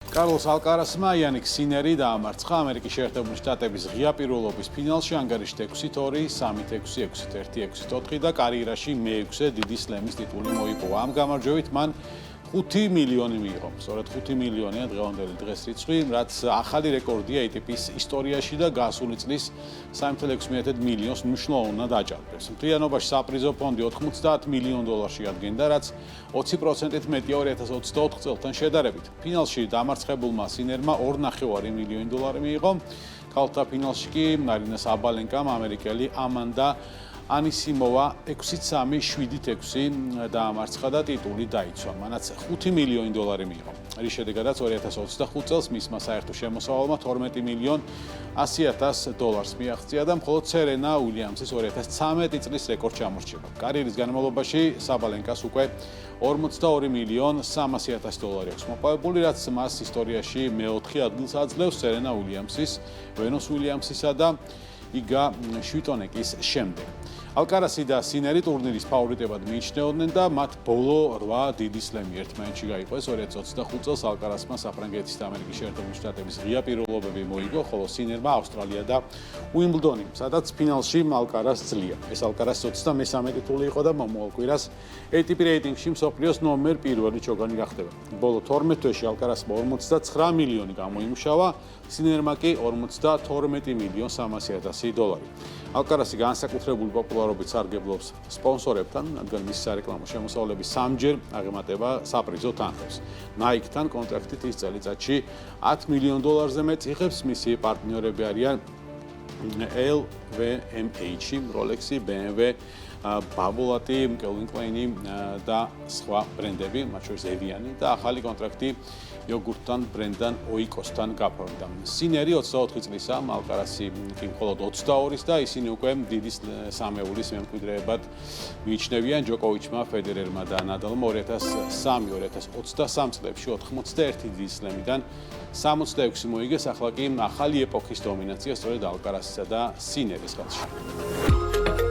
კარლოს ალკარასმა იანიკ სინერი დაამარცხა ამერიკის შეერთებული შტატების ღია პირველობის ფინალში ანგარიშით 6-2, 3-6, 6-1, 6-4 და კარიერაში მე-6 დიდი სლემის ტიტული მოიპოვა. ამ გამარჯვებით მან 5 მილიონი მიიღო. სწორედ 5 მილიონია დღევანდელი დღეს რიცხვი, რაც ახალი რეკორდია ATP-ის ისტორიაში და გასული წლის 3.6 მილიონს მნიშვნელოვნად აჭარბებს. მთლიანობაში საპრიზო ფონდი 90 მილიონ დოლარში ადგენდა, რაც 20%-ით მეტია 2024 წელთან შედარებით. ფინალში დამარცხებულმა სინერმა 2.5 მილიონი დოლარი მიიღო. ქალთა ფინალში კი მარინა საბალენკამ ამერიკელი ამანდა ანისიმოვა 6-3, 7-6 დაამარცხა და ტიტული დაიცვა. მანაც 5 მილიონი დოლარი მიიღო. რის შედეგადაც 2025 წელს მისმა საერთო შემოსავალმა 12 მილიონ 100,000 დოლარს მიაღწია და მხოლოდ სერენა უილიამსის 2013 წლის რეკორდ ჩამორჩება. კარიერის განმავლობაში საბალენკას უკვე 42 მილიონ 300,000 დოლარი აქვს მოპოვებული, რაც მას ისტორიაში მეოთხე ადგილს აძლევს სერენა უილიამსის, ვენუს უილიამსისა და იგა შვიტონეკის შემდეგ. ალკარასი და სინერი ტურნირის ფავორიტებად მიიჩნეოდნენ და მათ ბოლო 8 დიდი სლემი ერთმანეთში გაიყვეს. 2025 წელს ალკარასმა საფრანგეთის და ამერიკის შეერთებული შტატების ღია პირველობები მოიგო, ხოლო სინერმა ავსტრალია და უიმბლდონი, სადაც ფინალში ალკარას ძლია. ეს ალკარას 23 ტიტული იყო და მომავალ კვირას ATP რეიტინგში მსოფლიოს ნომერ 1 ჩოგანი გახდება. ბოლო 12 თვეში ალკარასმა 49 მილიონი გამოიმუშავა, სინერმა კი 52 მილიონ 300,000 დოლარი. ალკარასი განსაკუთრებული პოპულარობით სარგებლობს სპონსორებთან, რადგან მისი სარეკლამო შემოსავლების 3-ჯერ აღემატება საპრიზო თანხებს. Nike-თან კონტრაქტით ის წელიწადში 10 მილიონ დოლარზე მეტ იღებს, მისი პარტნიორები არიან LVMH, Rolex, BMW, ბაბულატი, კელვინ კლეინი და სხვა ბრენდები, მათ შორის ევიანი და ახალი კონტრაქტი იოგურტთან ბრენდთან ოიკოსთან გაფორმდა. სინერი 24 წლისა, ალკარასი კი მხოლოდ 22-ის და ისინი უკვე დიდი სამეულის მემკვიდრეებად მიიჩნევიან. ჯოკოვიჩმა, ფედერერმა და ნადალმა 2003-2023 წლებში 81 დიდი სლემიდან 66 მოიგეს, ახლა კი ახალი ეპოქის დომინაცია სწორედ ალკარასისა და სინერის ხელში.